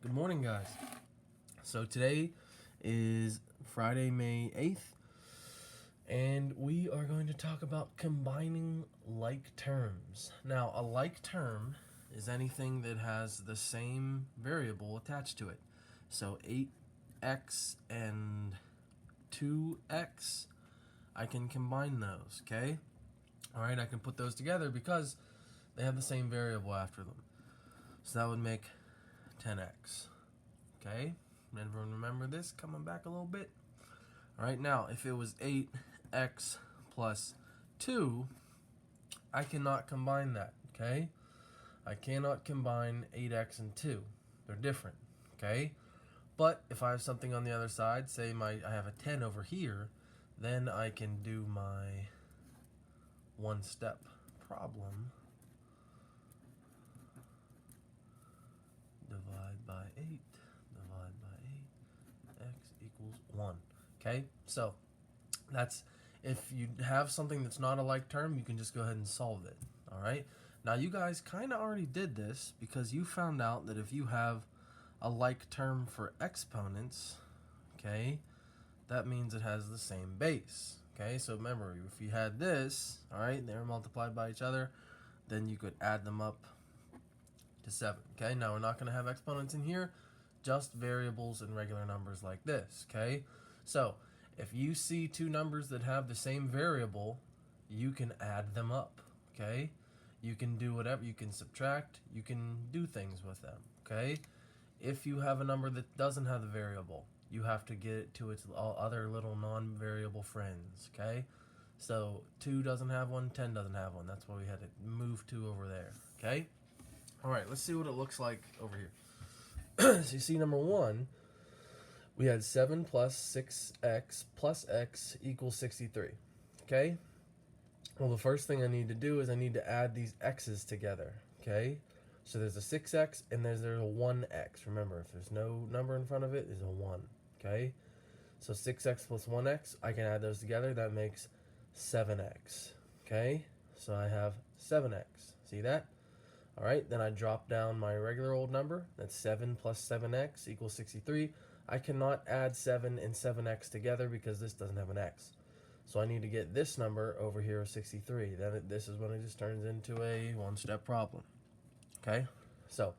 Good morning, guys. So today is Friday, May 8th, and we are going to talk about combining like terms. Now, a like term is anything that has the same variable attached to it. So 8x and 2x, I can combine those, okay? All right, I can put those together because they have the same variable after them. So that would make 10x. Okay, everyone remember this? Coming back a little bit. All right, now if it was 8x plus 2, I cannot combine that. Okay, I cannot combine 8x and 2. They're different. Okay, but if I have something on the other side, say I have a 10 over here, then I can do my one-step problem. Divide by 8, divide by 8, x equals 1. Okay, so that's, if you have something that's not a like term, you can just go ahead and solve it. All right, now you guys kind of already did this because you found out that if you have a like term for exponents, okay, that means it has the same base. Okay, so remember, if you had this, all right, they're multiplied by each other, then you could add them up to 7. Okay, now we're not going to have exponents in here, just variables and regular numbers like this. Okay, so if you see two numbers that have the same variable, you can add them up. Okay, you can do whatever, you can subtract, you can do things with them. Okay, if you have a number that doesn't have the variable, you have to get it to its other little non-variable friends. Okay, so 2 doesn't have one, 10 doesn't have one. That's why we had to move 2 over there. Okay, all right, let's see what it looks like over here. So you see number 1, we had 7 plus 6x plus x equals 63. Okay, well, the first thing I need to do is I need to add these x's together. Okay, so there's a 6x and there's a 1x. Remember, if there's no number in front of it, there's a 1. Okay, so 6x plus 1x, I can add those together. That makes 7x. Okay, so I have 7x. See that? All right, then I drop down my regular old number. That's 7 plus 7x equals 63. I cannot add 7 and 7x together because this doesn't have an x. So I need to get this number over here of 63. Then this is when it just turns into a one-step problem. Okay, so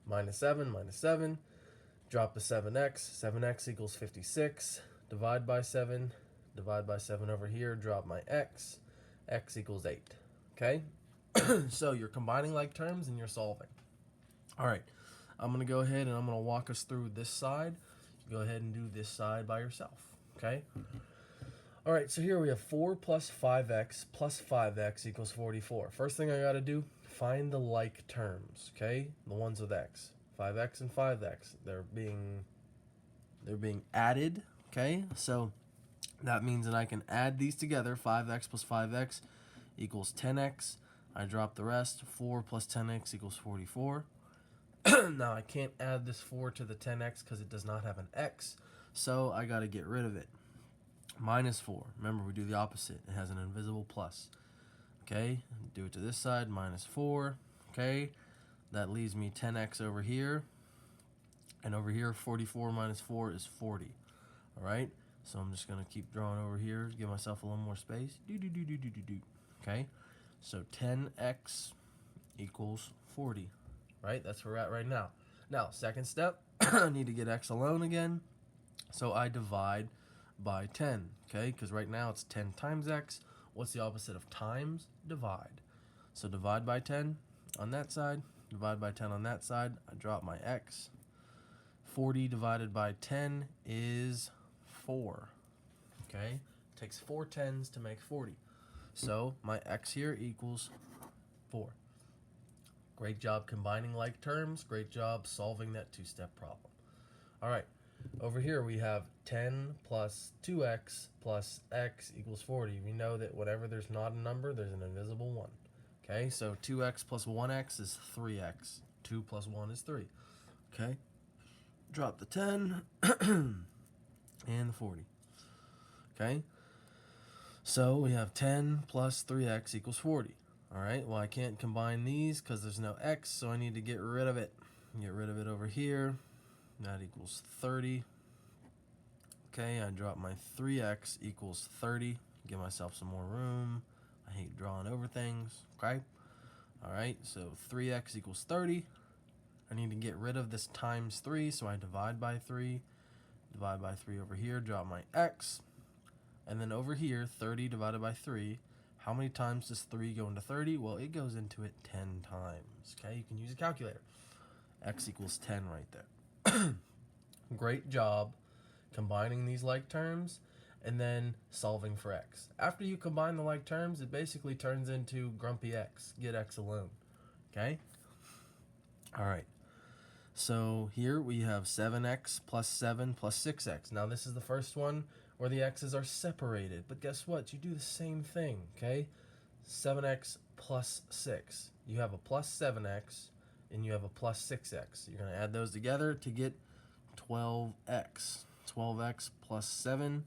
minus 7, drop the 7x. 7x equals 56. Divide by 7 over here, drop my x. X equals 8. Okay, so you're combining like terms and you're solving. All right, I'm going to go ahead and I'm going to walk us through this side. Go ahead and do this side by yourself. Okay. All right, so here we have 4 plus 5x equals 44. First thing I got to do, find the like terms, okay? The ones with x. 5x and 5x, they're being added, okay? So that means that I can add these together. 5x plus 5x equals 10x. I drop the rest. 4 plus 10x equals 44. Now I can't add this 4 to the 10x because it does not have an x, so I got to get rid of it. Minus 4. Remember, we do the opposite. It has an invisible plus. Okay, do it to this side. Minus 4. Okay, that leaves me 10x over here. And over here, 44 minus 4 is 40. All right, so I'm just going to keep drawing over here, give myself a little more space. Okay, so 10x equals 40. Right, that's where we're at right now. Now, second step, I need to get x alone again. So I divide by 10, okay? Because right now it's 10 times x. What's the opposite of times? Divide. So divide by 10 on that side, divide by 10 on that side. I drop my x. 40 divided by 10 is 4, okay? It takes 4 tens to make 40. So my x here equals 4. Great job combining like terms. Great job solving that two-step problem. All right, over here we have 10 plus 2x plus x equals 40. We know that whenever there's not a number, there's an invisible 1. Okay, so 2x plus 1x is 3x. 2 plus 1 is 3. Okay, drop the 10 and the 40. Okay, so we have 10 plus 3x equals 40. All right, well, I can't combine these because there's no x, so I need to get rid of it. Get rid of it over here. That equals 30. Okay, I drop my 3x equals 30. Give myself some more room. I hate drawing over things. Okay. All right, so 3x equals 30. I need to get rid of this times 3, so I divide by 3. Divide by 3 over here, drop my x. And then over here, 30 divided by 3. How many times does 3 go into 30? Well, it goes into it 10 times. Okay, you can use a calculator. X equals 10 right there. Great job combining these like terms and then solving for x. After you combine the like terms, it basically turns into grumpy x. Get x alone. Okay? All right. So here we have 7x plus 7 plus 6x. Now this is the first one where the x's are separated. But guess what? You do the same thing, okay? 7x plus 6. You have a plus 7x and you have a plus 6x. You're going to add those together to get 12x. 12x plus 7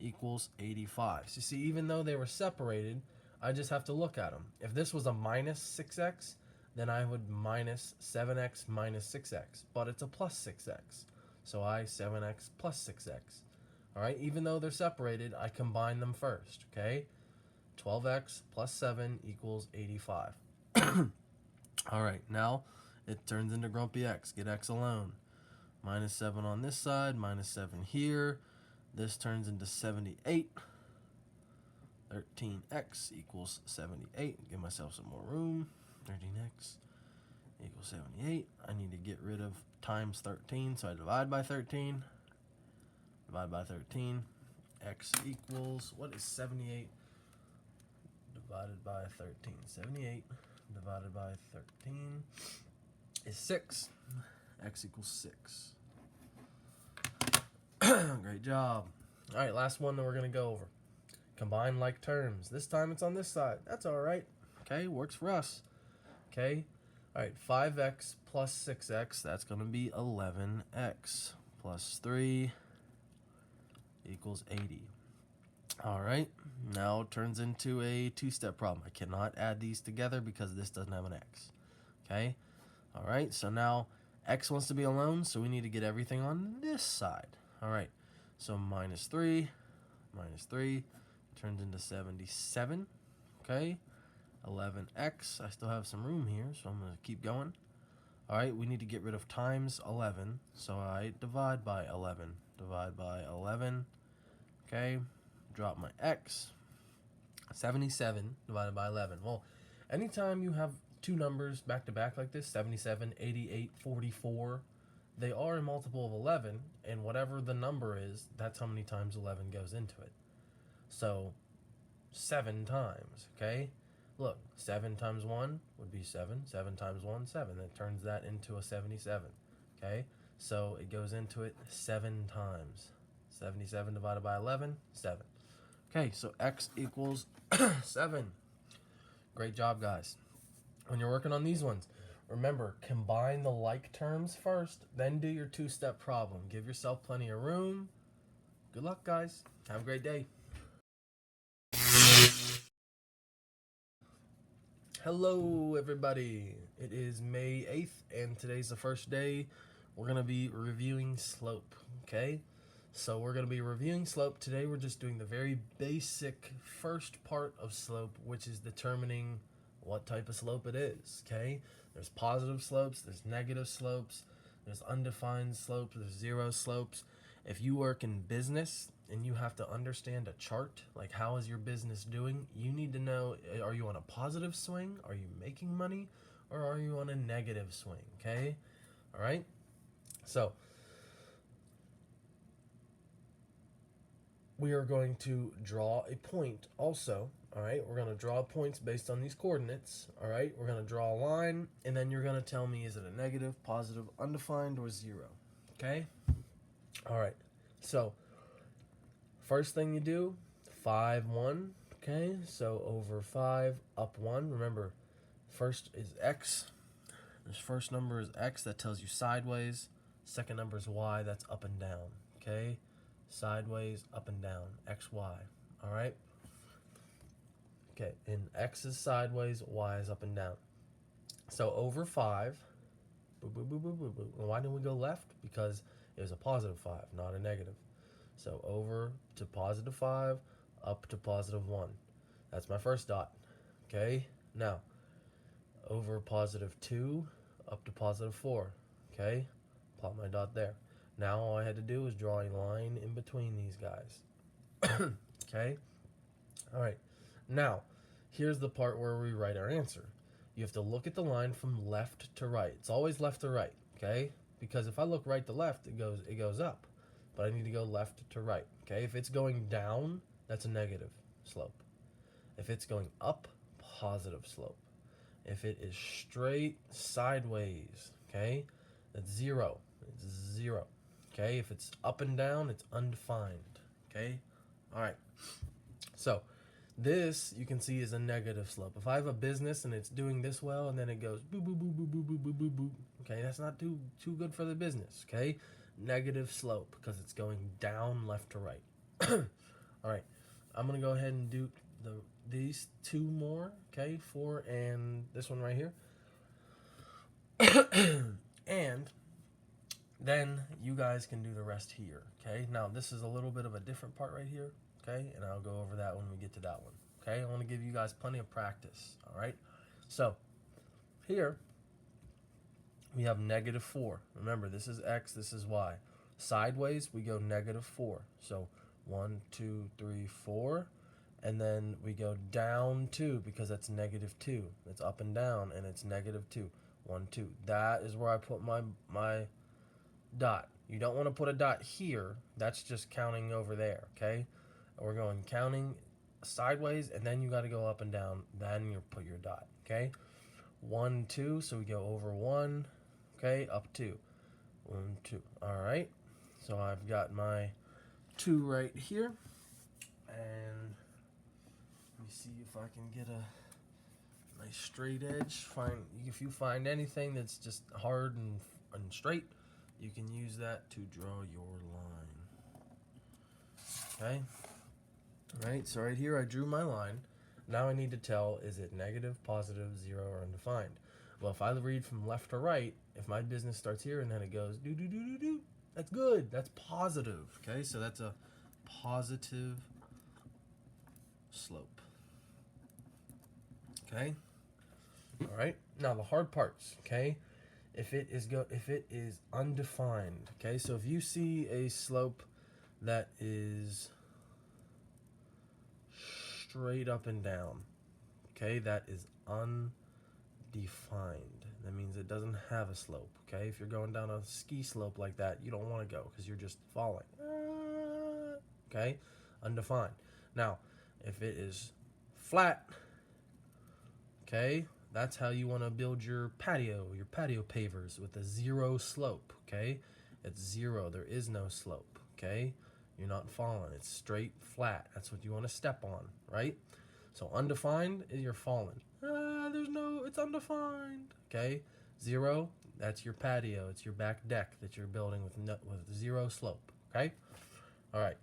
equals 85. So you see, even though they were separated, I just have to look at them. If this was a minus 6x, then I would minus 7x minus 6x, but it's a plus 6x. So I 7x plus 6x. All right, even though they're separated, I combine them first, okay? 12x plus 7 equals 85. All right, now it turns into grumpy x. Get x alone. Minus 7 on this side, minus 7 here. This turns into 78. 13x equals 78. Give myself some more room. 13x equals 78. I need to get rid of times 13, so I divide by 13. Divide by 13. X equals, what is 78 divided by 13? 78 divided by 13 is 6. X equals 6. Great job. All right, last one that we're going to go over. Combine like terms. This time it's on this side. That's all right. Okay, works for us. Okay. All right, 5x plus 6x, that's going to be 11x plus 3 equals 80. All right, now it turns into a two-step problem. I cannot add these together because this doesn't have an x. Okay. All right, so now x wants to be alone, so we need to get everything on this side. All right, so minus 3 turns into 77. Okay. 11x. I still have some room here, so I'm going to keep going. All right, we need to get rid of times 11, so I divide by 11. Divide by 11. Okay, drop my x. 77 divided by 11. Well, anytime you have two numbers back to back like this, 77, 88, 44, they are a multiple of 11, and whatever the number is, that's how many times 11 goes into it. So 7 times, okay? Look, 7 times 1 would be 7. 7 times 1, 7. That turns that into a 77, okay? So it goes into it 7 times. 77 divided by 11, 7. Okay, so x equals 7. Great job, guys. When you're working on these ones, remember, combine the like terms first, then do your two-step problem. Give yourself plenty of room. Good luck, guys. Have a great day. Hello, everybody. It is May 8th, and today's the first day we're going to be reviewing slope, okay? So we're going to be reviewing slope. Today we're just doing the very basic first part of slope, which is determining what type of slope it is, okay? There's positive slopes, there's negative slopes, there's undefined slopes, there's zero slopes. If you work in business and you have to understand a chart, like how is your business doing, you need to know, are you on a positive swing? Are you making money? Or are you on a negative swing, okay? All right? So we are going to draw a point also, all right? We're going to draw points based on these coordinates, all right? We're going to draw a line, and then you're going to tell me, is it a negative, positive, undefined, or zero, okay? All right, so first thing you do, 5, 1, okay? So over 5, up 1. Remember, first is x. This first number is x. That tells you sideways. Second number is y. That's up and down, okay? Sideways, up and down, x, y, all right? Okay, and x is sideways, y is up and down. So over 5, Boop, boop, boop, boop, boop, boop. And why didn't we go left? Because it was a positive 5, not a negative. So over to positive 5, up to positive 1. That's my first dot. Okay, now over positive 2, up to positive 4. Okay, plot my dot there. Now all I had to do was draw a line in between these guys. Okay, all right. Now, here's the part where we write our answer. You have to look at the line from left to right. It's always left to right, okay? Because if I look right to left, it goes up. But I need to go left to right, okay? If it's going down, that's a negative slope. If it's going up, positive slope. If it is straight sideways, okay, that's 0. It's 0. Okay, if it's up and down, it's undefined. Okay, all right. So this you can see is a negative slope. If I have a business and it's doing this well and then it goes boop boop boop boop boop boop boop boop boop, okay, that's not too good for the business. Okay, negative slope because it's going down left to right. All right, I'm gonna go ahead and do these 2 more. Okay, 4 and this one right here. And then you guys can do the rest here. Okay, now this is a little bit of a different part right here. Okay, and I'll go over that when we get to that one. Okay, I want to give you guys plenty of practice. All right, so here we have negative 4. Remember, this is x, this is y. Sideways we go negative 4. So 1, 2, 3, 4, and then we go down 2 because that's negative 2. It's up and down, and it's negative 2. 1, 2. That is where I put my dot. You don't want to put a dot here. That's just counting over there. Okay. We're going counting sideways, and then you got to go up and down. Then you put your dot. Okay, 1, 2. So we go over 1. Okay, up 2. 1, 2. All right. So I've got my 2 right here, and let me see if I can get a nice straight edge. If you find anything that's just hard and straight, you can use that to draw your line. Okay. Right, so right here I drew my line. Now I need to tell, is it negative, positive, 0, or undefined? Well, if I read from left to right, if my business starts here and then it goes do do do do do, that's good. That's positive. Okay, so that's a positive slope. Okay. All right. Now the hard parts. Okay. If it is undefined. Okay. So if you see a slope that is straight up and down, okay, that is undefined. That means it doesn't have a slope. Okay, if you're going down a ski slope like that, you don't want to go because you're just falling. Okay, undefined. Now, if it is flat, okay, that's how you want to build your patio pavers with a 0 slope. Okay, it's 0. There is no slope. Okay. You're not falling. It's straight, flat. That's what you want to step on, right? So undefined is you're falling. It's undefined. Okay? 0, that's your patio. It's your back deck that you're building with 0 slope. Okay? All right.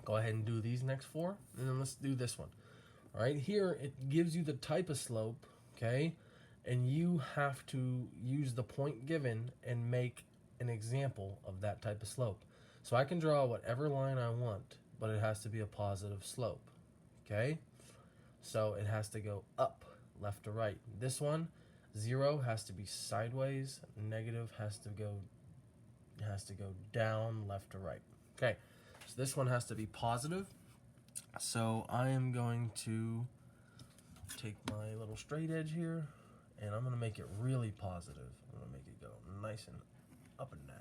Go ahead and do these next 4, and then let's do this one. All right? Here, it gives you the type of slope, okay? And you have to use the point given and make an example of that type of slope. So I can draw whatever line I want, but it has to be a positive slope, okay? So it has to go up, left to right. This one, 0 has to be sideways, negative has to go down, left to right. Okay, so this one has to be positive. So I am going to take my little straight edge here, and I'm going to make it really positive. I'm going to make it go nice and up and down.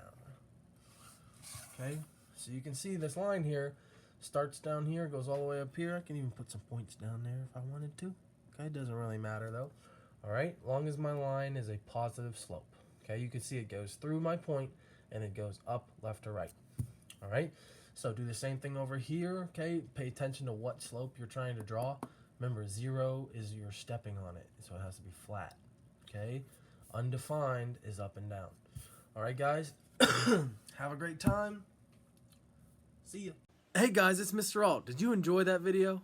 Okay, so you can see this line here starts down here, goes all the way up here. I can even put some points down there if I wanted to. Okay, it doesn't really matter though. All right, long as my line is a positive slope. Okay, you can see it goes through my point and it goes up, left to right. All right, so do the same thing over here. Okay, pay attention to what slope you're trying to draw. Remember, 0 is you're stepping on it, so it has to be flat. Okay, undefined is up and down. All right, guys. Have a great time. See ya. Hey guys, it's Mr. Alt. Did you enjoy that video?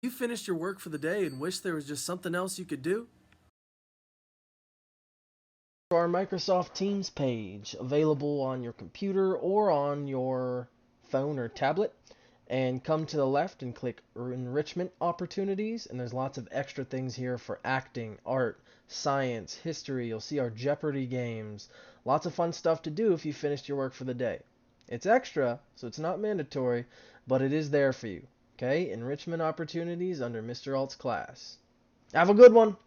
You finished your work for the day and wish there was just something else you could do? Our Microsoft Teams page, available on your computer or on your phone or tablet. And come to the left and click Enrichment Opportunities, and there's lots of extra things here for acting, art, science, history. You'll see our Jeopardy games. Lots of fun stuff to do if you finished your work for the day. It's extra, so it's not mandatory, but it is there for you. Okay? Enrichment Opportunities under Mr. Alt's class. Have a good one!